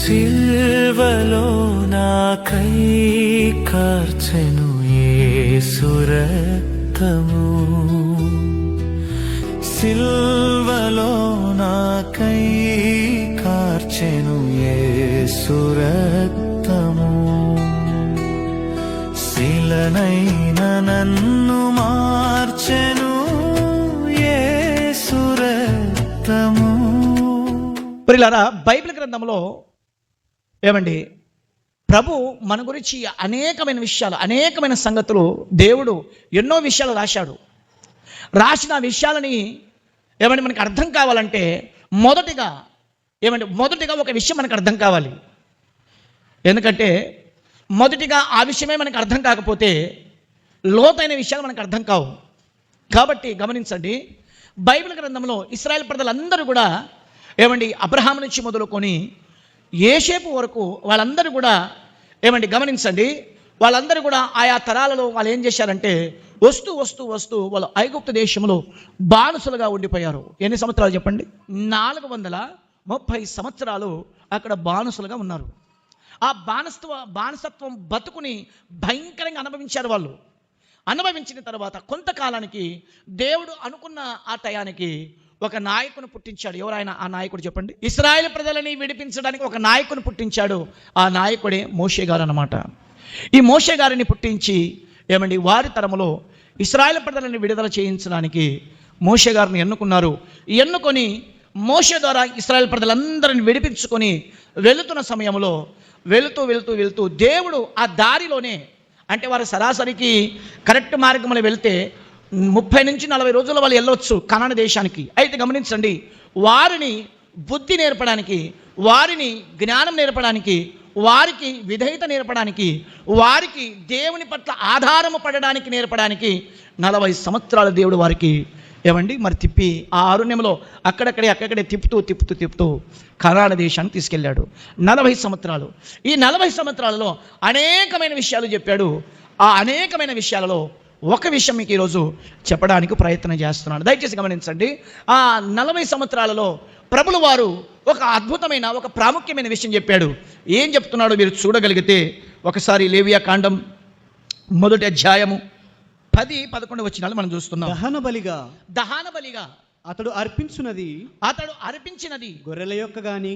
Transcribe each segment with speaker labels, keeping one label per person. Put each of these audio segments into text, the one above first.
Speaker 1: సిల్వలో నాకై కార్చెను యేసు రక్తము, సిల్వలో నాకై కార్చెను యేసు రక్తము, శిలనైన నన్ను మార్చెను యేసు రక్తము.
Speaker 2: ప్రియులారా, బైబిల్ గ్రంథంలో ఏమండి ప్రభు మన గురించి అనేకమైన విషయాలు, అనేకమైన సంగతులు దేవుడు ఎన్నో విషయాలు రాశాడు. రాసిన విషయాలని ఏమండి మనకు అర్థం కావాలంటే మొదటిగా ఒక విషయం మనకు అర్థం కావాలి. ఎందుకంటే మొదటిగా ఆ విషయమే మనకు అర్థం కాకపోతే లోతైన విషయాలు మనకు అర్థం కావు. కాబట్టి గమనించండి, బైబిల్ గ్రంథంలో ఇశ్రాయేల్ ప్రజలందరూ కూడా ఏమండి అబ్రహాము నుంచి మొదలుకొని యోసేపు వరకు వాళ్ళందరూ కూడా ఏమండి గమనించండి, వాళ్ళందరూ కూడా ఆయా తరాలలో వాళ్ళు ఏం చేశారంటే వస్తూ వాళ్ళు ఐగుప్తు దేశంలో బానిసలుగా ఉండిపోయారు. ఎన్ని సంవత్సరాలు చెప్పండి? 430 సంవత్సరాలు అక్కడ బానిసలుగా ఉన్నారు. ఆ బానిసత్వం బతుకుని భయంకరంగా అనుభవించారు. వాళ్ళు అనుభవించిన తర్వాత కొంతకాలానికి దేవుడు అనుకున్న ఆ టయానికి ఒక నాయకుని పుట్టించాడు. ఎవరైనా ఆ నాయకుడు చెప్పండి? ఇశ్రాయేలు ప్రజలని విడిపించడానికి ఒక నాయకుని పుట్టించాడు. ఆ నాయకుడే మోషే గారు అన్నమాట. ఈ మోషే గారిని పుట్టించి ఏమండి వారి తరములో ఇశ్రాయేలు ప్రజలని విడుదల చేయించడానికి మోషే గారిని ఎన్నుకొని మోషే ద్వారా ఇశ్రాయేలు ప్రజలందరిని విడిపించుకొని వెళుతున్న సమయంలో వెళుతూ దేవుడు ఆ దారిలోనే, అంటే వారు సరాసరికి కరెక్ట్ మార్గంలో వెళ్తే 30 నుంచి 40 రోజులు వాళ్ళు వెళ్ళవచ్చు కనాను దేశానికి. అయితే గమనించండి, వారిని బుద్ధి నేర్పడానికి, వారిని జ్ఞానం నేర్పడానికి, వారికి విధేయత నేర్పడానికి, వారికి దేవుని పట్ల ఆధారము పడడానికి నేర్పడానికి 40 సంవత్సరాలు దేవుడు వారికి ఏమండి మరి తిప్పి ఆ అరణ్యంలో అక్కడక్కడే తిప్పుతూ కనాను దేశాన్ని తీసుకెళ్ళాడు. 40 సంవత్సరాలు. ఈ 40 సంవత్సరాలలో అనేకమైన విషయాలు చెప్పాడు. ఆ అనేకమైన విషయాలలో ఒక విషయం మీకు ఈరోజు చెప్పడానికి ప్రయత్నం చేస్తున్నాను. దయచేసి గమనించండి. ఆ 40 సంవత్సరాలలో ప్రభులు వారు ఒక అద్భుతమైన, ఒక ప్రాముఖ్యమైన విషయం చెప్పాడు. ఏం చెప్తున్నాడో మీరు చూడగలిగితే ఒకసారి లేవియా కాండం 1వ అధ్యాయము 10-11 వచనాలు మనం చూస్తున్నాం. దహన బలిగా
Speaker 3: అతడు అర్పించినది గొర్రెల యొక్క గాని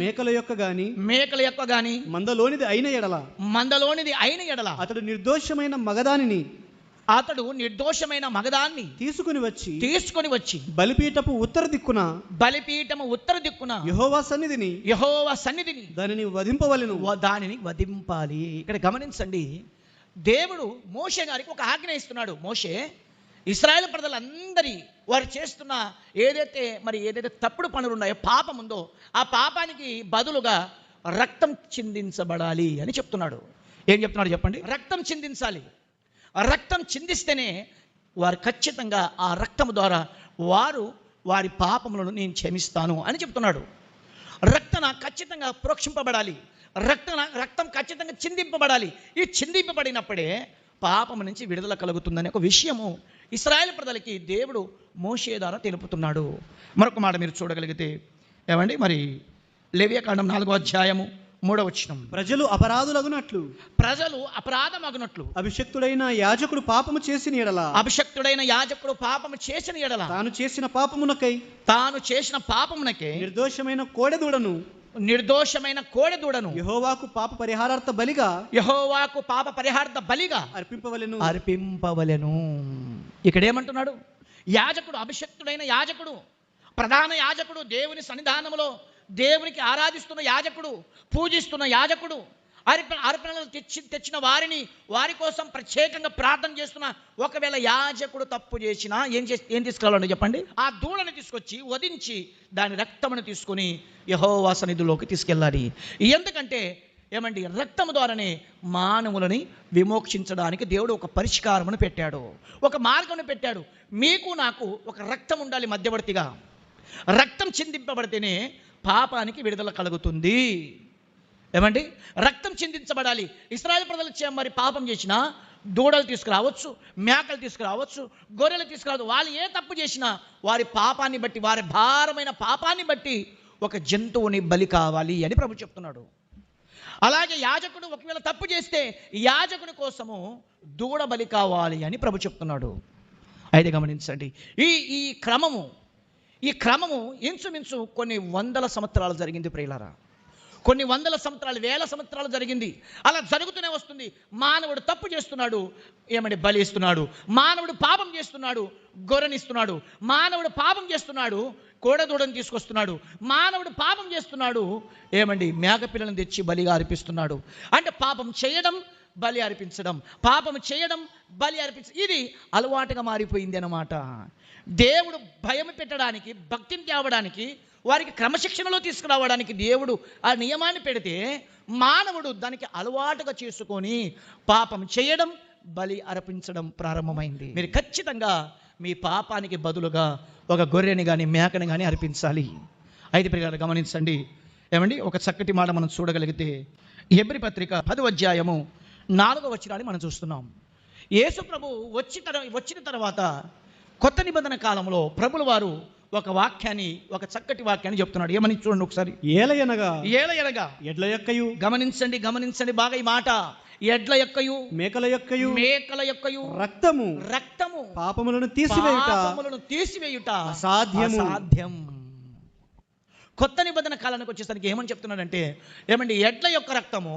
Speaker 3: మేకల యొక్క గాని మందలోనిది అయిన ఎడల అతడు నిర్దోషమైన మగదాన్ని తీసుకొని వచ్చి బలిపీఠము ఉత్తర దిక్కున యెహోవా సన్నిధిని దానిని
Speaker 2: వధింపాలి. ఇక్కడ గమనించండి, దేవుడు మోషే గారికి ఒక ఆజ్ఞ ఇస్తున్నాడు. మోషే ఇశ్రాయేలు ప్రజలందరి వారు చేస్తున్న ఏదైతే తప్పుడు పనులు ఉన్నాయో, పాపం ఉందో, ఆ పాపానికి బదులుగా రక్తం చిందించబడాలి అని చెప్తున్నాడు. ఏం చెప్తున్నాడు చెప్పండి? రక్తం చిందించాలి. రక్తం చిందిస్తేనే వారు ఖచ్చితంగా ఆ రక్తము ద్వారా వారి పాపములను నేను క్షమిస్తాను అని చెప్తున్నాడు. రక్తం ఖచ్చితంగా ప్రోక్షింపబడాలి. రక్తం ఖచ్చితంగా చిందింపబడాలి. ఈ చిందింపబడినప్పుడే పాపము నుంచి విడుదల కలుగుతుందనే ఒక విషయము ఇశ్రాయేలు ప్రజలకి దేవుడు మోషే ద్వారా తెలుపుతున్నాడు. మరొక మాట మీరు చూడగలిగితే ఏమండి మరి లేవియా కాండం 4వ అధ్యాయము 3వ వచనం.
Speaker 3: ప్రజలు అపరాధమగునట్లు అభిషక్తుడైన యాజకుడు పాపము చేసిన ఎడల తాను చేసిన పాపమునకై నిర్దోషమైన కోడెదూడను యెహోవాకు పాప పరిహారార్థ బలిగా
Speaker 2: అర్పింపవలెను. ఇక్కడ ఏమంటున్నాడు? యాజకుడు, అభిషక్తుడైన యాజకుడు, ప్రధాన యాజకుడు, దేవుని సన్నిధానంలో దేవునికి ఆరాధిస్తున్న యాజకుడు, పూజిస్తున్న యాజకుడు, అర్పణలు తెచ్చిన వారి కోసం ప్రత్యేకంగా ప్రార్థన చేస్తున్న ఒకవేళ యాజకుడు తప్పు చేసినా ఏం తీసుకురావాలండి చెప్పండి? ఆ దూడని తీసుకొచ్చి వధించి దాని రక్తమును తీసుకొని యెహోవా సన్నిధిలోకి తీసుకెళ్ళాలి. ఎందుకంటే ఏమండి రక్తము ద్వారానే మానవులని విమోక్షించడానికి దేవుడు ఒక పరిష్కారమును పెట్టాడు, ఒక మార్గమును పెట్టాడు. మీకు నాకు ఒక రక్తం ఉండాలి మధ్యవర్తిగా. రక్తం చిందింపబడితేనే పాపానికి విడుదల కలుగుతుంది. ఏమండి రక్తం చిందించబడాలి. ఇశ్రాయేలు ప్రజలు మరి పాపం చేసినా దూడలు తీసుకురావచ్చు, మేకలు తీసుకురావచ్చు, గొర్రెలు తీసుకురావచ్చు. వాళ్ళు ఏ తప్పు చేసినా వారి పాపాన్ని బట్టి, వారి భారమైన పాపాన్ని బట్టి ఒక జంతువుని బలి కావాలి అని ప్రభు చెప్తున్నాడు. అలాగే యాజకుడు ఒకవేళ తప్పు చేస్తే యాజకుని కోసము దూడ బలి కావాలి అని ప్రభు చెప్తున్నాడు. అయితే గమనించండి, ఈ క్రమము ఇంచుమించు కొన్ని వందల సంవత్సరాలు జరిగింది ప్రియులారా. కొన్ని వందల సంవత్సరాలు, వేల సంవత్సరాలు జరిగింది. అలా జరుగుతూనే వస్తుంది. మానవుడు తప్పు చేస్తున్నాడు, బలి ఇస్తున్నాడు. మానవుడు పాపం చేస్తున్నాడు, గొర్రెనిస్తున్నాడు. మానవుడు పాపం చేస్తున్నాడు, కోడదూడని తీసుకొస్తున్నాడు. మానవుడు పాపం చేస్తున్నాడు, మేకపిల్లను తెచ్చి బలిగా అర్పిస్తున్నాడు. అంటే పాపం చేయడం, బలి అర్పించడం, పాపం చేయడం, బలి అర్పించడం, ఇది అలవాటుగా మారిపోయింది అన్నమాట. దేవుడు భయం పెట్టడానికి, భక్తిని తేవడానికి, వారికి క్రమశిక్షణలో తీసుకురావడానికి దేవుడు ఆ నియమాన్ని పెడితే మానవుడు దానికి అలవాటుగా చేసుకొని పాపం చేయడం, బలి అర్పించడం ప్రారంభమైంది. మీరు ఖచ్చితంగా మీ పాపానికి బదులుగా ఒక గొర్రెని కానీ మేకని కానీ అర్పించాలి. అయితే ప్రియులారా గమనించండి, ఒక చక్కటి మాట మనం చూడగలిగితే హెబ్రీ పత్రిక 10వ అధ్యాయము 4వ వచనాన్ని మనం చూస్తున్నాం. యేసు ప్రభు వచ్చిన తర్వాత కొత్త నిబంధన కాలంలో ప్రభుల వారు ఒక చక్కటి వాక్యాన్ని చెప్తున్నాడు. ఏమని చూడండి ఒకసారి.
Speaker 3: ఏలయనగా
Speaker 2: ఎడ్ల యొక్కయు, గమనించండి బాగా ఈ మాట, ఎడ్ల యొక్కయు
Speaker 3: మేకల యొక్కయు
Speaker 2: రక్తము
Speaker 3: పాపములను తీసివేయుట
Speaker 2: అసాధ్యం. కొత్త నిబంధన కాలానికి వచ్చేసరికి ఏమని చెప్తున్నాడంటే, ఎడ్ల యొక్క రక్తము,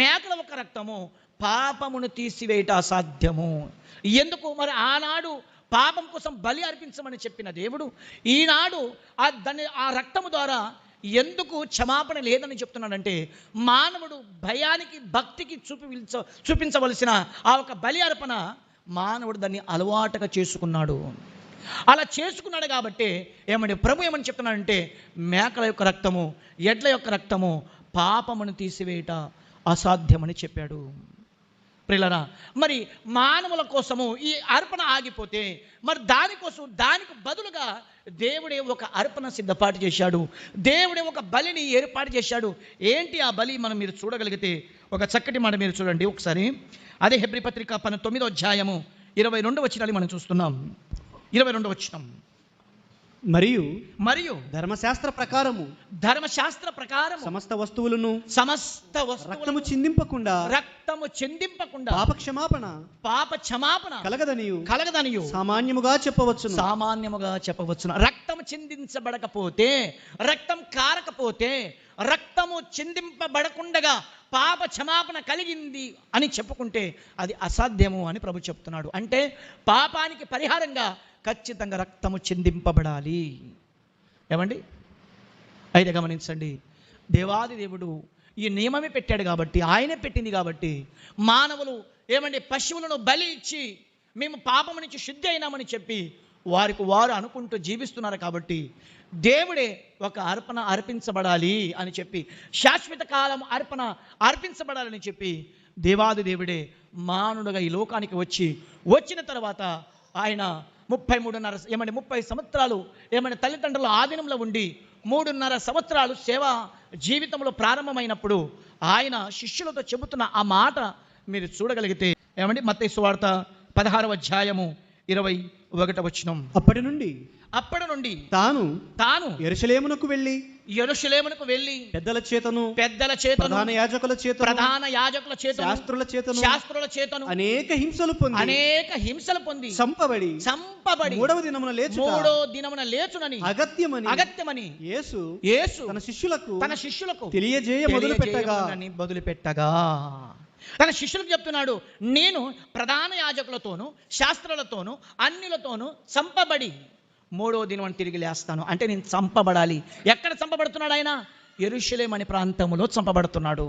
Speaker 2: మేకల యొక్క రక్తము పాపమును తీసివేయుట అసాధ్యము. ఎందుకు మరి ఆనాడు పాపం కోసం బలి అర్పించమని చెప్పిన దేవుడు ఈనాడు ఆ రక్తము ద్వారా ఎందుకు క్షమాపణ లేదని చెప్తున్నాడంటే, మానవుడు భయానికి, భక్తికి చూపించవలసిన ఆ ఒక బలి అర్పణ మానవుడు దాన్ని అలవాటుగా చేసుకున్నాడు. అలా చేసుకున్నాడు కాబట్టి ప్రభు ఏమని చెప్తున్నాడంటే, మేకల యొక్క రక్తము, ఎడ్ల యొక్క రక్తము పాపమును తీసివేయట అసాధ్యమని చెప్పాడు. ప్రియులారా, మరి మానవుల కోసము ఈ అర్పణ ఆగిపోతే మరి దానికి బదులుగా దేవుడే ఒక అర్పణ సిద్ధపాటు చేశాడు. దేవుడే ఒక బలిని ఏర్పాటు చేశాడు. ఏంటి ఆ బలి? మీరు చూడగలిగితే ఒక చక్కటి మాట మీరు చూడండి ఒకసారి. అదే హెబ్రీ పత్రిక 9వ అధ్యాయము 22వ వచనాన్ని మనం చూస్తున్నాం. 22వ వచనం. మరియు
Speaker 3: ధర్మశాస్త్ర ప్రకారము
Speaker 2: సమస్త వస్తువులను
Speaker 3: రక్తము చిందింపకుండా పాప క్షమాపణ కలగదనియు సామాన్యముగా చెప్పవచ్చును.
Speaker 2: రక్తము చిందించబడకపోతే, రక్తం కారకపోతే, రక్తము చిందింపబడకుండగా పాప క్షమాపణ కలిగింది అని చెప్పుకుంటే అది అసాధ్యము అని ప్రభు చెప్తున్నాడు. అంటే పాపానికి పరిహారంగా ఖచ్చితంగా రక్తము చిందింపబడాలి. అయితే గమనించండి, దేవాది దేవుడు ఈ నియమమే పెట్టాడు కాబట్టి, ఆయనే పెట్టింది కాబట్టి మానవులు పశువులను బలి ఇచ్చి మేము పాపం నుంచి శుద్ధి అయినామని చెప్పి వారు అనుకుంటూ జీవిస్తున్నారు. కాబట్టి దేవుడే ఒక అర్పణ అర్పించబడాలి అని చెప్పి, శాశ్వత కాలం అర్పణ అర్పించబడాలని చెప్పి దేవాది దేవుడే మానవుడుగా ఈ లోకానికి వచ్చిన తర్వాత ఆయన 30 సంవత్సరాలు తల్లిదండ్రుల ఆధీనంలో ఉండి 3.5 సంవత్సరాలు సేవా జీవితంలో ప్రారంభమైనప్పుడు ఆయన శిష్యులతో చెబుతున్న ఆ మాట మీరు చూడగలిగితే మత్తయి సువార్త 16వ అధ్యాయము 21వ వచనం.
Speaker 3: అప్పటి నుండి
Speaker 2: తాను
Speaker 3: యెరూషలేమునకు వెళ్ళి పెద్దల చేతను ప్రధాన యాజకుల చేతను శాస్త్రుల చేతను అనేక హింసలు పొంది చంపబడి మూడవ దినమున లేచునని అగత్యమని యేసు తన శిష్యులకు తెలియజేయ మొదలుపెట్టగా తన శిష్యులకు చెప్తున్నాడు, నేను ప్రధాన యాజకులతోనూ శాస్త్రులతోనూ అన్యులతోనూ చంపబడి 3వ దినం తిరిగి లేస్తాను. అంటే నేను చంపబడాలి. ఎక్కడ చంపబడుతున్నాడు ఆయన? యెరూషలేం అనే ప్రాంతంలో చంపబడుతున్నాడు.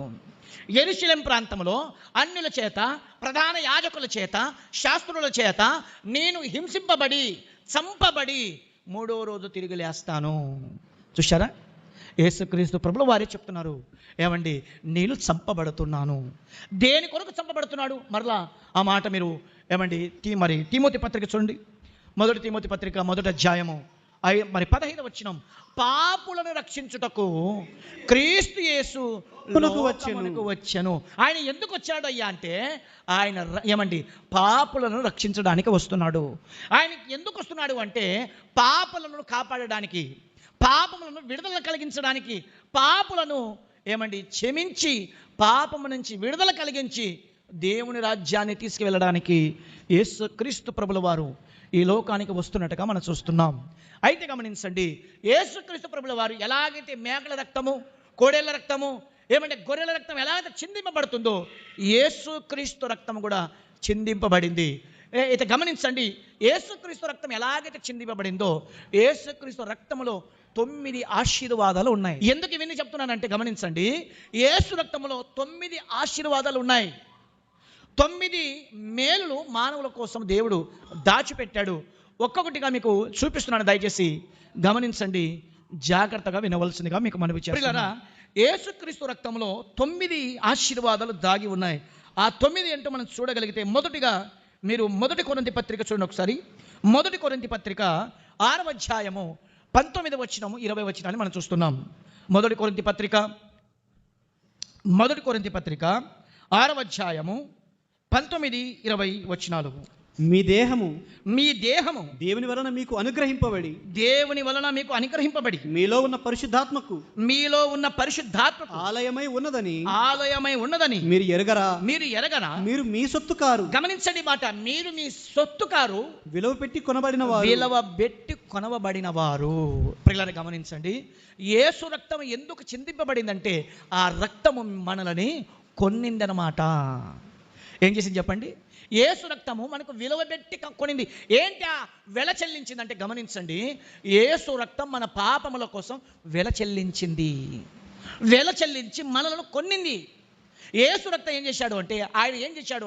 Speaker 3: యెరూషలేం ప్రాంతంలో అన్యుల చేత, ప్రధాన యాజకుల చేత, శాస్త్రుల చేత నేను హింసింపబడి చంపబడి 3వ రోజు తిరిగి లేస్తాను. చూశారా? యేసుక్రీస్తు ప్రభువుల వారే చెప్తున్నారు, నేను చంపబడుతున్నాను. దేని కొరకు చంపబడుతున్నాడు? మరలా ఆ మాట మీరు తిమోతి పత్రిక చూడండి. 1 తిమోతి పత్రిక 1వ అధ్యాయము 15వ వచనం. పాపులను రక్షించుటకు క్రీస్తు యేసు వచ్చెను. ఆయన ఎందుకు వచ్చాడయ్యా అంటే, ఆయన పాపులను రక్షించడానికి వస్తున్నాడు. ఆయన ఎందుకు వస్తున్నాడు అంటే, పాపులను కాపాడడానికి,
Speaker 2: పాపములను విడుదల కలిగించడానికి, పాపులను ఏమండి క్షమించి పాపము నుంచి విడుదల కలిగించి దేవుని రాజ్యాన్ని తీసుకువెళ్ళడానికి యేసుక్రీస్తు ప్రభుల వారు ఈ లోకానికి వస్తున్నట్టుగా మనం చూస్తున్నాం. అయితే గమనించండి, యేసుక్రీస్తు ప్రభుల వారు ఎలాగైతే మేకల రక్తము, కోడేళ్ల రక్తము, ఏమంటే గొర్రెల రక్తం ఎలాగైతే చిందింపబడుతుందో యేసుక్రీస్తు రక్తం కూడా చిందింపబడింది. అయితే గమనించండి, యేసుక్రీస్తు రక్తం ఎలాగైతే చిందింపబడిందో యేసుక్రీస్తు రక్తములో 9 ఆశీర్వాదాలు ఉన్నాయి. ఎందుకు ఇవన్నీ చెప్తున్నానంటే గమనించండి, యేసు రక్తములో 9 ఆశీర్వాదాలు ఉన్నాయి. 9 మేలులు మానవుల కోసం దేవుడు దాచిపెట్టాడు. ఒక్కొక్కటిగా మీకు చూపిస్తున్నాను, దయచేసి గమనించండి, జాగ్రత్తగా వినవలసిందిగా మీకు మనవి చేస్తున్నాను. యేసుక్రీస్తు రక్తంలో 9 ఆశీర్వాదాలు దాగి ఉన్నాయి. ఆ 9 ఏంటో మనం చూడగలిగితే, మొదటిగా మీరు 1 కొరింథీ పత్రిక చూడండి ఒకసారి. 1 కొరింథీ పత్రిక 6వ అధ్యాయము 19 వచనము 20 వచనాన్ని మనం చూస్తున్నాం. 1 కొరింథీ పత్రిక 6వ అధ్యాయము 19-20 వచనాలు.
Speaker 3: మీ దేహము
Speaker 2: దేవుని వలన మీకు అనుగ్రహింపబడి మీలో ఉన్న పరిశుద్ధాత్మకు ఆలయమై ఉన్నదని మీరు ఎరగరా? మీరు మీ సొత్తు కారు. గమనించండి మాట, మీరు మీ సొత్తు కారు, విలువ పెట్టి కొనబడిన వారు. పిల్లలు గమనించండి, యేసు రక్తం ఎందుకు చిందింపబడిందంటే ఆ రక్తము మనల్ని కొన్నిందనమాట. ఏం చేసింది చెప్పండి? యేసు రక్తము మనకు విలువ పెట్టి కొనింది. ఏంటి ఆ వెల చెల్లించిందంటే గమనించండి, యేసు రక్తం మన పాపముల కోసం వెల చెల్లించి మనలను కొన్నింది. యేసు రక్తం ఏం చేశాడు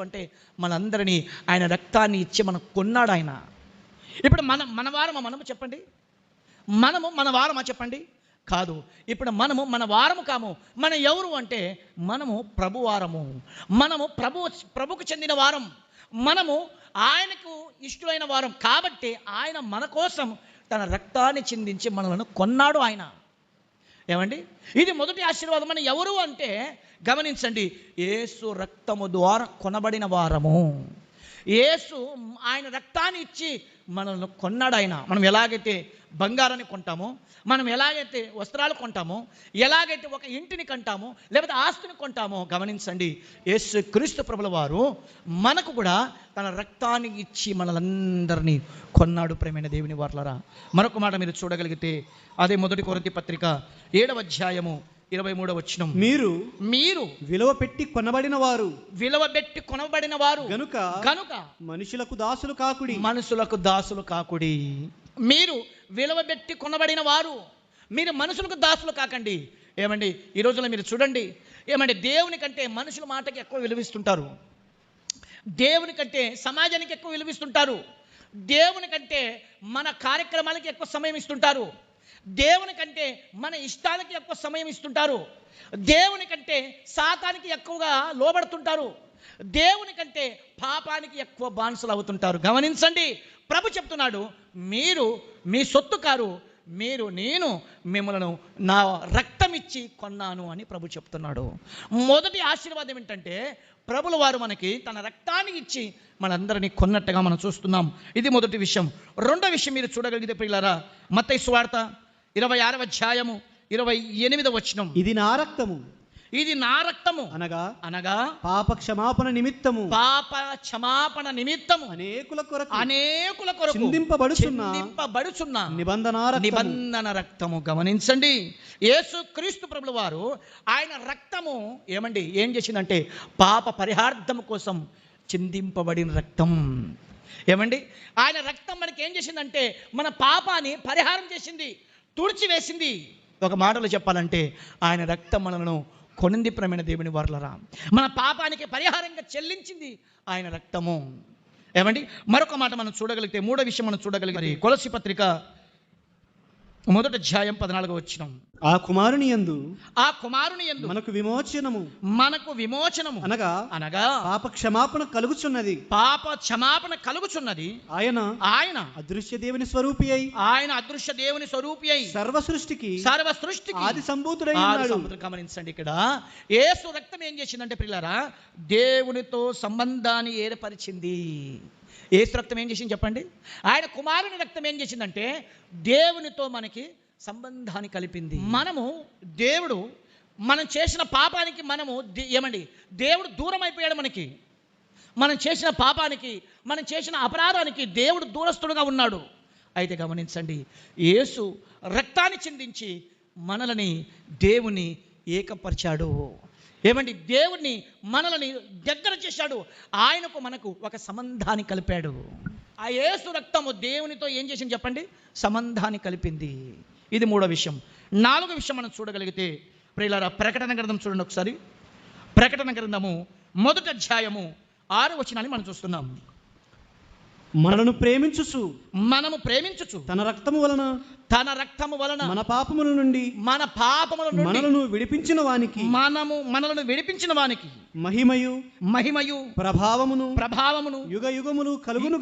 Speaker 2: అంటే మనందరినీ ఆయన రక్తాన్ని ఇచ్చి మనకు కొన్నాడు ఆయన. ఇప్పుడు మన వారమా చెప్పండి? మన వారమా చెప్పండి? కాదు. ఇప్పుడు మనము మన వారము కాము. మనం ఎవరు అంటే మనము ప్రభువారము. మనము ప్రభుకు చెందిన వారం. మనము ఆయనకు ఇష్టమైన వారం. కాబట్టి ఆయన మన కోసం తన రక్తాన్ని చిందించి మనలను కొన్నాడు ఆయన. ఏమండి, ఇది మొదటి ఆశీర్వాదం. మనం ఎవరు అంటే గమనించండి, యేసు రక్తము ద్వారా కొనబడిన వారము. యేసు ఆయన రక్తాన్ని ఇచ్చి మనల్ని కొన్నాడు ఆయన. మనం ఎలాగైతే బంగారాన్ని కొంటామో, మనం ఎలాగైతే వస్త్రాలు కొంటామో, ఎలాగైతే ఒక ఇంటిని కొంటామో, లేకపోతే ఆస్తిని కొంటామో, గమనించండి, యేసు క్రీస్తు ప్రభుల వారు మనకు కూడా తన రక్తాన్ని ఇచ్చి మనలందరినీ కొన్నాడు. ప్రేమైన దేవుని వారలారా, మరొక మాట మీరు చూడగలిగితే అదే 1 కొరింథీ పత్రిక 7వ అధ్యాయము 23వ వచనం. మీరు విలువ పెట్టి కొనబడిన వారు గనుక మనుషులకు దాసులు కాకుడి. మీరు విలువ పెట్టి కొనబడిన వారు, మీరు మనుషులకు దాసులు కాకండి. ఏమండి, ఈ రోజుల్లో మీరు చూడండి, ఏమండి, దేవుని కంటే మనుషుల మాటకి ఎక్కువ విలువిస్తుంటారు. దేవుని కంటే సమాజానికి ఎక్కువ విలువిస్తుంటారు. దేవుని కంటే మన కార్యక్రమాలకి ఎక్కువ సమయం ఇస్తుంటారు. దేవుని కంటే మన ఇష్టాలకి ఎక్కువ సమయం ఇస్తుంటారు. దేవుని కంటే సాతానికి ఎక్కువగా లోబడుతుంటారు. దేవుని కంటే పాపానికి ఎక్కువ బానిసలు అవుతుంటారు. గమనించండి, ప్రభు చెప్తున్నాడు, మీరు మీ సొత్తు కారు, నేను మిమ్మల్ని నా రక్తం ఇచ్చి కొన్నాను అని ప్రభు చెప్తున్నాడు. మొదటి ఆశీర్వాదం ఏంటంటే ప్రభుల వారు మనకి తన రక్తాన్ని ఇచ్చి మనందరినీ కొన్నట్టుగా మనం చూస్తున్నాం. ఇది మొదటి విషయం. రెండో విషయం మీరు చూడగలిగితే ప్రియులారా, మత్తయి సువార్త 26వ అధ్యాయము 28వ వచనం. ఇది నా రక్తము అనగా పాప క్షమాపణ నిమిత్తము అనేకుల కొరకు చిందింపబడుచున్న నిబంధన రక్తము. గమనించండి, యేసు క్రీస్తు ప్రభుల వారు ఆయన రక్తము ఏం చేసిందంటే పాప పరిహార్థం కోసం చిందింపబడిన రక్తం. ఏమండి, ఆయన రక్తం మనకి ఏం చేసిందంటే మన పాపాన్ని పరిహారం చేసింది, తుడిచివేసింది. ఒక మాటలో చెప్పాలంటే ఆయన రక్తం మనలను కొనింది. ప్రేమైన దేవుని వారలారా, మన పాపానికి పరిహారంగా చెల్లించింది ఆయన రక్తము. ఏమండి, మరొక మాట మనం చూడగలిగితే, మూడో విషయం మనం చూడగలిగితే కొలస్సీ పత్రిక 1వ అధ్యాయం 14వ వచనం. ఆ కుమారుని యందు మనకు విమోచనము అనగా పాప క్షమాపణ కలుగుచున్నది. ఆయన అదృశ్య దేవుని స్వరూపి అయి సర్వ సృష్టికి ఆది సంభూతుడై ఉన్నాడు. గమనించండి, ఇక్కడ యేసు రక్తం ఏం చేసిందంటే ప్రియులారా, దేవునితో సంబంధాన్ని ఏర్పరిచింది. యేసు రక్తం ఏం చేసింది చెప్పండి? ఆయన కుమారుని రక్తం ఏం చేసిందంటే దేవునితో మనకి సంబంధాన్ని కలిపింది. మనము దేవుడు మనం చేసిన పాపానికి మనము ఏమండి దేవుడు దూరం అయిపోయాడు. మనం చేసిన పాపానికి, మనం చేసిన అపరాధానికి దేవుడు దూరస్తుడుగా ఉన్నాడు. అయితే గమనించండి, యేసు రక్తాన్ని చిందించి మనల్ని దేవుని ఏకపరిచాడు. ఏమండి దేవుణ్ణి మనల్ని దగ్గర చేశాడు. ఆయనకు మనకు ఒక సంబంధాన్ని కలిపాడు. ఆ యేసు రక్తము దేవునితో ఏం చేసింది చెప్పండి? సంబంధాన్ని కలిపింది. ఇది 3వ విషయం. 4వ విషయం మనం చూడగలిగితే ప్రియులారా, ప్రకటన గ్రంథం చూడండి ఒకసారి. ప్రకటన గ్రంథము 1వ అధ్యాయము 6వ వచనాన్ని మనం చూస్తున్నాం.
Speaker 3: మనము ప్రేమించుచు
Speaker 2: తన రక్తము వలన
Speaker 3: మన పాపముల నుండి మనలను విడిపించిన వానికి మహిమయు ప్రభావమును యుగ యుగములు కలుగును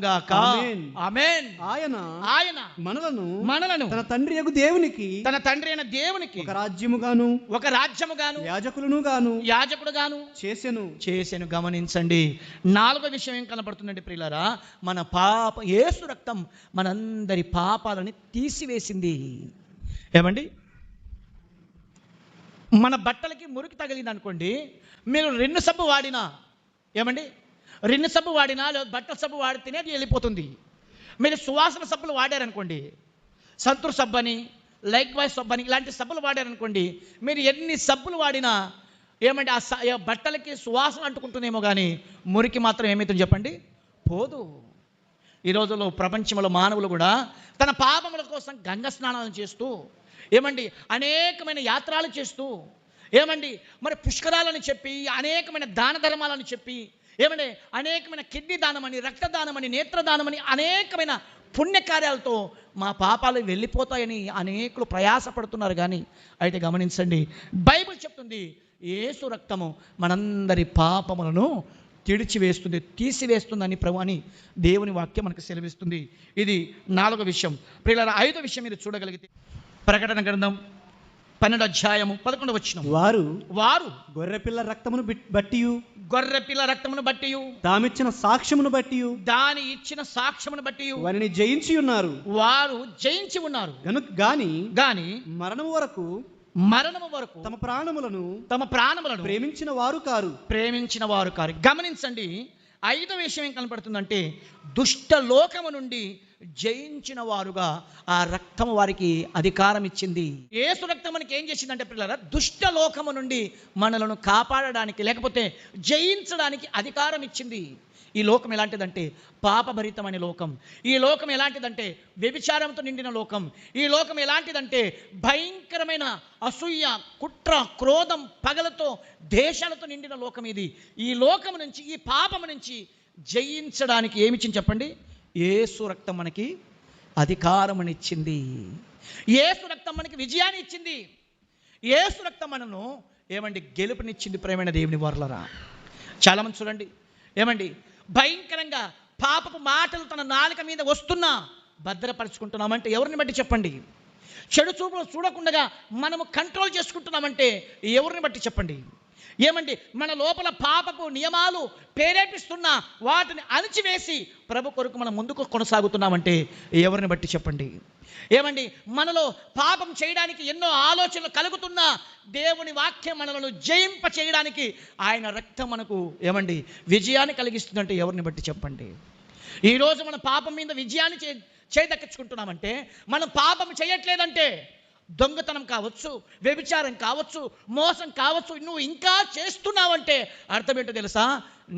Speaker 3: గాక.
Speaker 2: ఆమేన్. ఆయన మనలను
Speaker 3: తన తండ్రి యగు దేవునికి
Speaker 2: ఒక రాజ్యముగాను యాజకుడుగాను చేసెను. గమనించండి, 4వ విషయం ఏం కనబడుతుందండి ప్రియులారా? మన యేసు రక్తం మనందరి పాపాలని తీసివేసింది. ఏమండి, మన బట్టలకి మురికి తగిలింది అనుకోండి, మీరు రిన్ను సబ్బు వాడినా, ఏమండి రిన్ను సబ్బు వాడినా లేదా బట్టల సబ్బు వాడితేనే అది వెళ్ళిపోతుంది. మీరు సువాసన సబ్బులు వాడారనుకోండి, సంతూర్ సబ్బు అని, లైక్ బాయ్ సబ్బు అని, ఇలాంటి సబ్బులు వాడారనుకోండి, మీరు ఎన్ని సబ్బులు వాడినా ఏమంటే ఆ బట్టలకి సువాసన అంటుకుంటుందేమో కానీ మురికి మాత్రం ఏమవుతుంది చెప్పండి? పోదు. ఈ రోజుల్లో ప్రపంచంలో మానవులు కూడా తన పాపముల కోసం గంగ స్నానాలు చేస్తూ, ఏమండి అనేకమైన యాత్రలు చేస్తూ, ఏమండి మరి పుష్కరాలని చెప్పి, అనేకమైన దాన ధర్మాలని చెప్పి, ఏమండి అనేకమైన కిడ్నీ దానమని, రక్తదానమని, నేత్రదానమని, అనేకమైన పుణ్యకార్యాలతో మా పాపాలు వెళ్ళిపోతాయని అనేకులు ప్రయాసపడుతున్నారు. కానీ అయితే గమనించండి, బైబిల్ చెప్తుంది యేసు రక్తము మనందరి పాపములను తీసివేస్తుంది అని ప్రభు అని దేవుని వాక్యం మనకు సెలవిస్తుంది. ఇది 4వ విషయం. ప్రియులారా, 5వ విషయం మీరు చూడగలిగితే ప్రకటన గ్రంథం 12వ అధ్యాయము 11వ వచనం. వారు
Speaker 3: గొర్రెపిల్ల రక్తమును బట్టి దాని ఇచ్చిన సాక్ష్యమును బట్టి వారిని జయించి ఉన్నారు.
Speaker 2: వారు జయించి ఉన్నారు గాని
Speaker 3: మరణము వరకు తమ ప్రాణములను
Speaker 2: ప్రేమించిన వారు కారు. గమనించండి, 5వ విషయం ఏం కనపడుతుందంటే దుష్ట లోకము నుండి జయించిన వారుగా ఆ రక్తం వారికి అధికారం ఇచ్చింది. యేసు రక్తం మనకి ఏం చేసిందంటే పిల్లరా, దుష్ట లోకము నుండి మనలను కాపాడడానికి లేకపోతే జయించడానికి అధికారం ఇచ్చింది. ఈ లోకం ఎలాంటిదంటే పాపభరితమైన లోకం. ఈ లోకం ఎలాంటిదంటే వ్యభిచారంతో నిండిన లోకం. ఈ లోకం ఎలాంటిదంటే భయంకరమైన అసూయ, కుట్ర, క్రోధం, పగలతో, దేశాలతో నిండిన లోకం ఇది. ఈ లోకం నుంచి, ఈ పాపము నుంచి జయించడానికి ఏమిచ్చింది చెప్పండి? యేసు రక్తం మనకి అధికారం ఇచ్చింది. యేసు రక్తం మనకి విజయాన్ని ఇచ్చింది. యేసు రక్తం మనను ఏమండి గెలుపునిచ్చింది. ప్రేమైన దేవుని వారలారా, చాలామంది చూడండి, ఏమండి భయంకరంగా పాపపు మాటలు తన నాలుక మీద వస్తున్నా భద్రపరుచుకుంటున్నామంటే ఎవరిని బట్టి చెప్పండి? చెడు చూపులు చూడకుండా మనము కంట్రోల్ చేసుకుంటున్నామంటే ఎవరిని బట్టి చెప్పండి? ఏమండి మన లోపల పాపపు నియమాలు ప్రేరేపిస్తున్నా వాటిని అణిచివేసి ప్రభు కొరకు మనం ముందుకు కొనసాగుతున్నామంటే ఎవరిని బట్టి చెప్పండి? ఏమండి మనలో పాపం చేయడానికి ఎన్నో ఆలోచనలు కలుగుతున్నా దేవుని వాక్యం మనలను జయింప చేయడానికి ఆయన రక్తం మనకు ఏమండి విజయాన్ని కలిగిస్తుందంటే ఎవరిని బట్టి చెప్పండి? ఈరోజు మన పాపం మీద విజయాన్ని చేదక్కించుకుంటున్నామంటే, మనం పాపం చేయట్లేదంటే, దొంగతనం కావచ్చు, వ్యభిచారం కావచ్చు, మోసం కావచ్చు, నువ్వు ఇంకా చేస్తున్నావంటే అర్థం ఏంటో తెలుసా?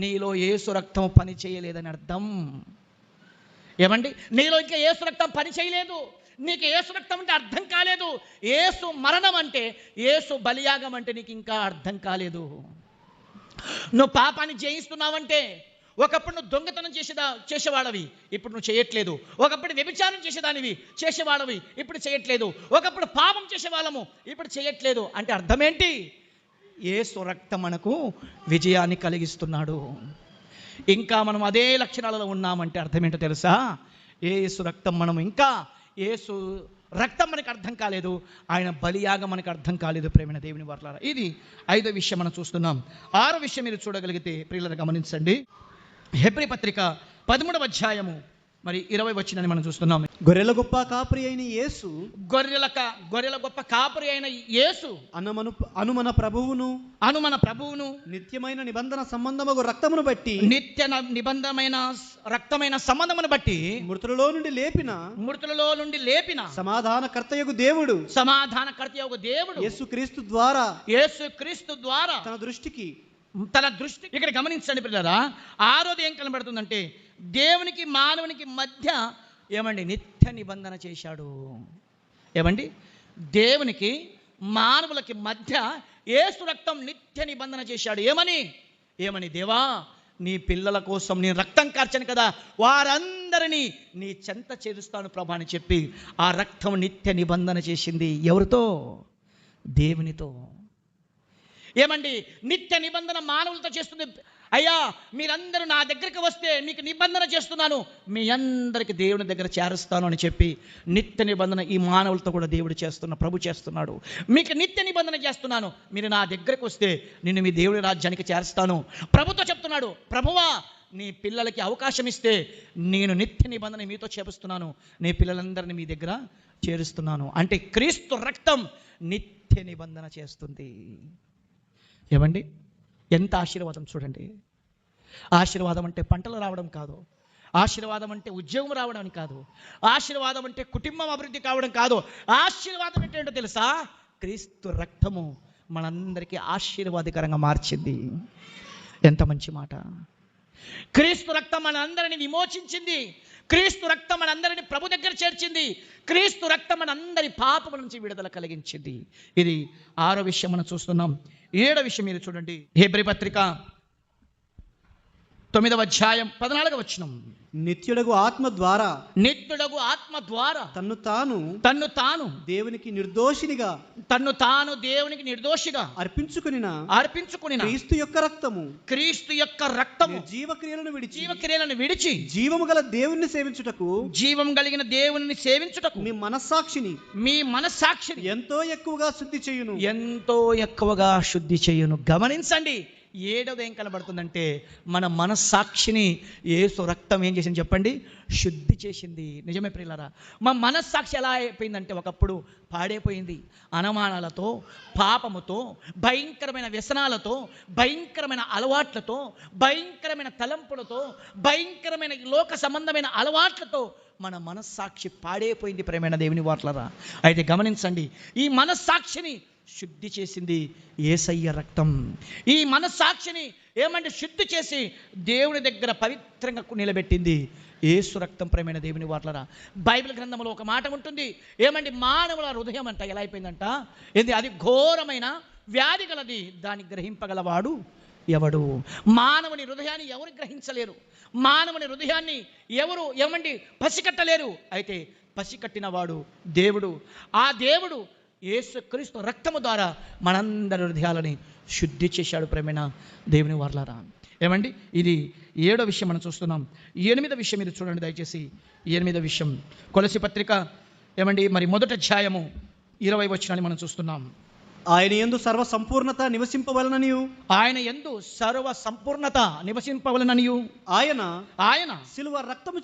Speaker 2: నీలో యేసు రక్తం పని చేయలేదని అర్థం. ఏమండి నీలో ఇంకా యేసు రక్తం పని చేయలేదు. నీకు యేసు రక్తం అంటే అర్థం కాలేదు. యేసు మరణం అంటే, యేసు బలియాగం అంటే నీకు ఇంకా అర్థం కాలేదు. నువ్వు పాపాన్ని జయిస్తున్నావంటే, ఒకప్పుడు నువ్వు దొంగతనం చేసేవాడవి, ఇప్పుడు నువ్వు చేయట్లేదు. ఒకప్పుడు వ్యభిచారం చేసేవాడవి, ఇప్పుడు చేయట్లేదు. ఒకప్పుడు పాపం చేసేవాళ్ళము, ఇప్పుడు చేయట్లేదు. అంటే అర్థం ఏంటి? యేసు రక్తం మనకు విజయాన్ని కలిగిస్తున్నాడు. ఇంకా మనం అదే లక్షణాలలో ఉన్నామంటే అర్థం ఏంటో తెలుసా? యేసు రక్తం మనం ఇంకా యేసు రక్తం మనకు అర్థం కాలేదు, ఆయన బలియాగం మనకు అర్థం కాలేదు. ప్రేమైన దేవుని వారలారా, ఇది 5వ విషయం మనం చూస్తున్నాం. 6వ విషయం మీరు చూడగలిగితే ప్రియులను గమనించండి. హెబ్రీ పత్రిక 13వ అధ్యాయము మరి 20 వచనాన్ని మనం చూస్తున్నాం.
Speaker 3: గొర్రెల గొప్ప కాపరి అయిన యేసు,
Speaker 2: గొర్రెల గొప్ప కాపరి అయిన యేసు
Speaker 3: అను మన ప్రభువును నిత్యమైన నిబంధన సంబంధమగు రక్తమును బట్టి,
Speaker 2: నిత్య నిబంధనమైన రక్తమైన సంబంధమును బట్టి
Speaker 3: మృతులలో నుండి లేపిన సమాధానకర్తయగు దేవుడు యేసుక్రీస్తు ద్వారా తన దృష్టికి
Speaker 2: ఇక్కడ గమనించండి పిల్లరా, ఆరోది ఏం కనబడుతుందంటే దేవునికి మానవునికి మధ్య ఏమండి నిత్య నిబంధన చేశాడు. ఏమండి దేవునికి మానవులకి మధ్య యేసు రక్తం నిత్య నిబంధన చేశాడు. ఏమని దేవా, నీ పిల్లల కోసం నేను రక్తం కార్చాను కదా, వారందరినీ నీ చెంత చేరుస్తాను ప్రభా అని చెప్పి ఆ రక్తం నిత్య నిబంధన చేసింది. ఎవరితో? దేవునితో. ఏమండి నిత్య నిబంధన మానవులతో చేస్తుంది. అయ్యా, మీరందరూ నా దగ్గరికి వస్తే మీకు నిబంధన చేస్తున్నాను, మీ అందరికి దేవుని దగ్గర చేరుస్తాను అని చెప్పి నిత్య నిబంధన ఈ మానవులతో కూడా దేవుడు ప్రభు చేస్తున్నాడు. మీకు నిత్య నిబంధన చేస్తున్నాను, మీరు నా దగ్గరికి వస్తే నిన్ను మీ దేవుని రాజ్యానికి చేరుస్తాను. ప్రభుతో చెప్తున్నాడు, ప్రభువా నీ పిల్లలకి అవకాశం ఇస్తే నేను నిత్య నిబంధన మీతో చేపిస్తున్నాను, నీ పిల్లలందరినీ మీ దగ్గర చేరుస్తున్నాను. అంటే క్రీస్తు రక్తం నిత్య నిబంధన చేస్తుంది. ఏమండి ఎంత ఆశీర్వాదం చూడండి. ఆశీర్వాదం అంటే పంటలు రావడం కాదు, ఆశీర్వాదం అంటే ఉద్యోగం రావడం కాదు, ఆశీర్వాదం అంటే కుటుంబం అభివృద్ధి కావడం కాదు. ఆశీర్వాదం ఏంటో తెలుసా? క్రీస్తు రక్తము మనందరికీ ఆశీర్వాదకరంగా మార్చింది. ఎంత మంచి మాట! క్రీస్తు రక్తం మనందరిని విమోచించింది. క్రీస్తు రక్తం మనందరిని ప్రభు దగ్గర చేర్చింది. క్రీస్తు రక్తం మనందరి పాపం నుంచి విడుదల కలిగించింది. ఇది 6వ విషయం మనం చూస్తున్నాం. 7వ విషయం మీరు చూడండి, హెబ్రీ పత్రిక 9వ అధ్యాయం 14వ వచనం.
Speaker 3: నిత్యుడగు ఆత్మ ద్వారా
Speaker 2: తన్ను తాను
Speaker 3: దేవునికి నిర్దోషిగా అర్పించుకునిన క్రీస్తు యొక్క రక్తము జీవక్రియలను విడిచి జీవము గల దేవుణ్ణి సేవించుటకు మీ మనస్సాక్షిని ఎంతో ఎక్కువగా శుద్ధి చేయును.
Speaker 2: గమనించండి, 7వది ఏం కనబడుతుందంటే మన మనస్సాక్షిని యేసు రక్తం ఏం చేసింది చెప్పండి? శుద్ధి చేసింది. నిజమే ప్రియులారా, మా మనస్సాక్షి ఎలా అయిపోయిందంటే ఒకప్పుడు పాడైపోయింది. అనుమానాలతో, పాపముతో, భయంకరమైన వ్యసనాలతో, భయంకరమైన అలవాట్లతో, భయంకరమైన తలంపులతో, భయంకరమైన లోక సంబంధమైన అలవాట్లతో మన మనస్సాక్షి పాడైపోయింది ప్రేమైన దేవుని వాట్లరా. అయితే గమనించండి, ఈ మనస్సాక్షిని శుద్ధి చేసింది యేసయ్య రక్తం. ఈ మనస్సాక్షిని శుద్ధి చేసి దేవుని దగ్గర పవిత్రంగా నిలబెట్టింది యేసు రక్తం ప్రేమైన దేవుని వాట్లరా. బైబిల్ గ్రంథంలో ఒక మాట ఉంటుంది, మానవుల హృదయం అంట ఎలా అయిపోయిందంట, అది ఘోరమైన వ్యాధి గలది, దాన్ని గ్రహింపగలవాడు ఎవడు? మానవుని హృదయాన్ని ఎవరు గ్రహించలేరు, మానవుని హృదయాన్ని ఎవరు పసికట్టలేరు. అయితే పసికట్టిన వాడు దేవుడు. ఆ దేవుడు యేసుక్రీస్తు రక్తము ద్వారా మనందరి హృదయాలని శుద్ధి చేశాడు ప్రేమైన దేవుని వారలారా. ఇది 7వ విషయం మనం చూస్తున్నాం. 8వ విషయం మీరు చూడండి దయచేసి. 8వ విషయం కొలసి పత్రిక మరి 1వ అధ్యాయము 20వ వచనాన్ని మనం చూస్తున్నాం.
Speaker 3: ఆయన యందు సర్వ సంపూర్ణత నివసింపవలననియు ఆయన శిలువ రక్తము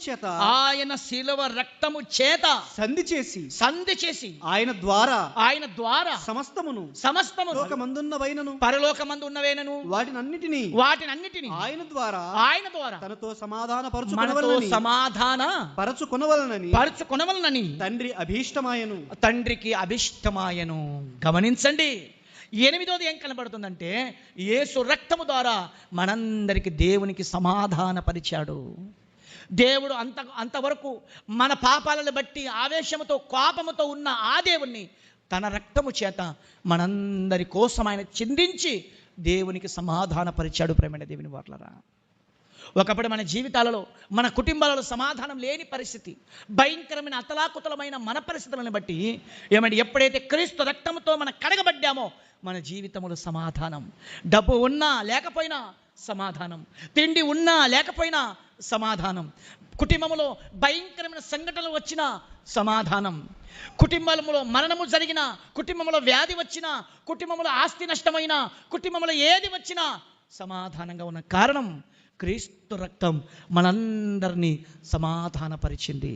Speaker 3: చేత సంధి చేసి ఆయన ద్వారా సమస్తమును లోకమందున్నవైనను
Speaker 2: పరలోకమందున్నవైనను వాటినన్నిటిని
Speaker 3: ఆయన ద్వారా తనతో సమాధాన పరచుకొనవలనని
Speaker 2: తండ్రికి అభిష్టమాయను. గమనించండి, 8వది ఏం కనబడుతుందంటే యేసు రక్తము ద్వారా మనందరికి దేవునికి సమాధాన పరిచాడు. దేవుడు అంతవరకు మన పాపాలను బట్టి ఆవేశముతో కోపముతో ఉన్న ఆ దేవుణ్ణి తన రక్తము చేత మనందరి కోసం ఆయన చిందించి దేవునికి సమాధాన పరిచాడు ప్రేమైన దేవుని వాట్లరా. ఒకప్పుడు మన జీవితాలలో, మన కుటుంబాలలో సమాధానం లేని పరిస్థితి, భయంకరమైన అతలాకుతలమైన మన పరిస్థితులను బట్టి ఎప్పుడైతే క్రీస్తు రక్తంతో మనం కడగబడ్డామో మన జీవితంలో సమాధానం. డబ్బు ఉన్నా లేకపోయినా సమాధానం, తిండి ఉన్నా లేకపోయినా సమాధానం, కుటుంబంలో భయంకరమైన సంఘటనలు వచ్చిన సమాధానం, కుటుంబంలో మరణము జరిగిన, కుటుంబంలో వ్యాధి వచ్చిన, కుటుంబంలో ఆస్తి నష్టమైన, కుటుంబంలో ఏది వచ్చినా సమాధానంగా ఉన్న కారణం క్రీస్తు రక్తం మనందరినీ సమాధానపరిచింది.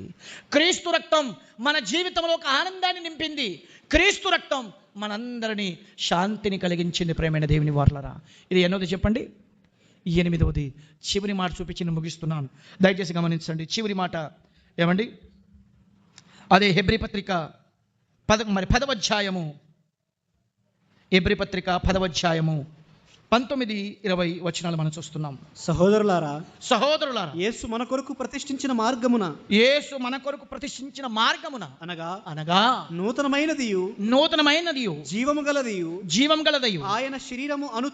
Speaker 2: క్రీస్తు రక్తం మన జీవితంలో ఒక ఆనందాన్ని నింపింది. క్రీస్తు రక్తం మనందరినీ శాంతిని కలిగించింది. ప్రేమైన దేవుని వారలారా, ఇది ఎన్నోది చెప్పండి? 8వది చివరి మాట చూపించి నేను ముగిస్తున్నాను. దయచేసి గమనించండి. చివరి మాట ఏమండి? అదే హెబ్రీ పత్రిక 10వ అధ్యాయము, హెబ్రీ పత్రిక 10వ అధ్యాయము 19-20 వచనాలు మనం చూస్తున్నాం.
Speaker 3: సహోదరులారా,
Speaker 2: యేసు
Speaker 3: మన కొరకు ప్రతిష్ఠించిన మార్గమున, అనగా నూతనమైనదియు జీవము గలదియు ఆయన శరీరము అను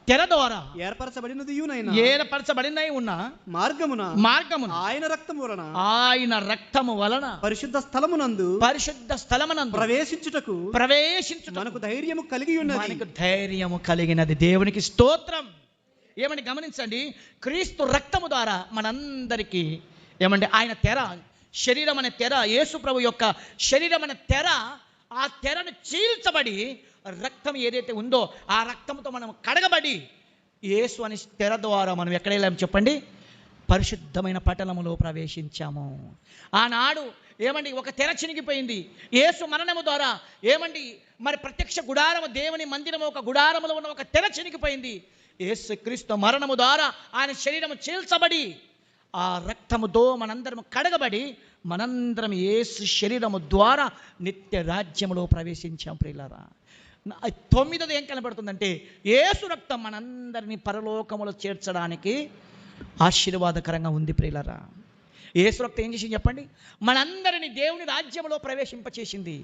Speaker 3: తెర ద్వారా ఏర్పరచబడినై ఉన్న మార్గమున ఆయన రక్తము వలన పరిశుద్ధ స్థలమునందు ప్రవేశించుటకు మనకు ధైర్యము కలిగినది. దేవునికి స్తోత్రం. ఏమండి గమనించండి, క్రీస్తు రక్తము ద్వారా మనందరికీ ఏమండి ఆయన శరీరం అనే తెర, యేసు ప్రభు యొక్క శరీరం అనే తెర, ఆ తెరను చీల్చబడి రక్తం ఏదైతే ఉందో ఆ రక్తంతో మనం కడగబడి యేసు అనే తెర ద్వారా మనం ఎక్కడ వెళ్ళాము చెప్పండి? పరిశుద్ధమైన పట్టణములో ప్రవేశించాము. ఆనాడు ఏమండి ఒక తెర చినిగిపోయింది. యేసు మరణము ద్వారా ఏమండి మరి ప్రత్యక్ష గుడారము, దేవుని మందిరము ఒక గుడారములో ఉన్న ఒక తెర చినిగిపోయింది. యేసు క్రీస్తు మరణము ద్వారా ఆయన శరీరము చీల్చబడి ఆ రక్తముతో మనందరం కడగబడి మనందరం యేసు శరీరము ద్వారా నిత్య రాజ్యములో ప్రవేశించాం. ప్రియులారా, 9వది ఏం కనబడుతుందంటే యేసు రక్తం మనందరినీ పరలోకములో చేర్చడానికి ఆశీర్వాదకరంగా ఉంది. ప్రియులారా, యేసు రక్తం ఏం చేసింది చెప్పండి? మనందరినీ దేవుని రాజ్యంలో ప్రవేశింపచేసింది.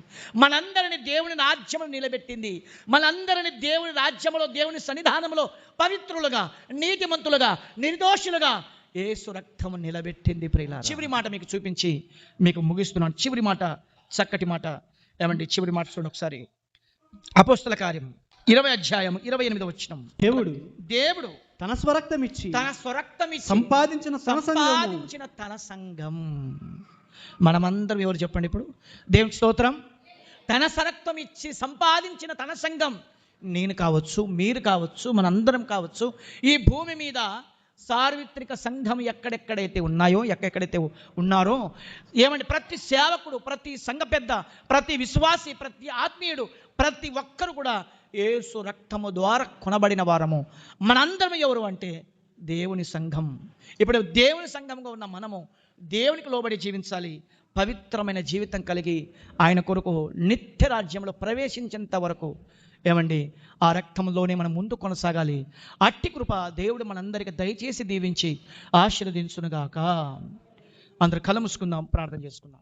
Speaker 3: మనందరినీ దేవుని రాజ్యంలో నిలబెట్టింది. మనందరినీ దేవుని రాజ్యంలో, దేవుని సన్నిధానంలో పవిత్రులుగా, నీతిమంతులుగా, నిర్దోషులుగా యేసు రక్తము నిలబెట్టింది. ప్రియులారా, చివరి మాట మీకు చూపించి మీకు ముగిస్తున్నాను. చివరి మాట, చక్కటి మాట. ఏమండి చివరి మాట చూడండి ఒకసారి. అపోస్తల కార్యం 20వ అధ్యాయం 28వ వచనం. దేవుడు తన స్వరక్తం ఇచ్చి సంపాదించిన తన సంఘం. మనమందరం ఎవరు చెప్పండి ఇప్పుడు? దేవునికి స్తోత్రం. తన స్వరక్తం ఇచ్చి సంపాదించిన తన సంఘం. నేను కావచ్చు, మీరు కావచ్చు, మనందరం కావచ్చు. ఈ భూమి మీద సార్వత్రిక సంఘం ఎక్కడెక్కడైతే ఉన్నారో ఏమండి ప్రతి సేవకుడు, ప్రతి సంఘ పెద్ద, ప్రతి విశ్వాసి, ప్రతి ఆత్మీయుడు, ప్రతి ఒక్కరు కూడా యేసు రక్తము ద్వారా కొనబడిన వారము. మనందరం ఎవరు అంటే దేవుని సంఘం. ఇప్పుడు దేవుని సంఘంగా ఉన్న మనము దేవునికి లోబడి జీవించాలి. పవిత్రమైన జీవితం కలిగి ఆయన కొరకు నిత్య రాజ్యంలో ప్రవేశించేంత వరకు ఏమండి ఆ రక్తంలోనే మనం ముందు కొనసాగాలి. అట్టి కృప దేవుడు మనందరికీ దయచేసి దీవించి ఆశీర్వదించునుగాక. అందరూ కళ్ళు మూసుకుందాం, ప్రార్థన చేసుకుందాం.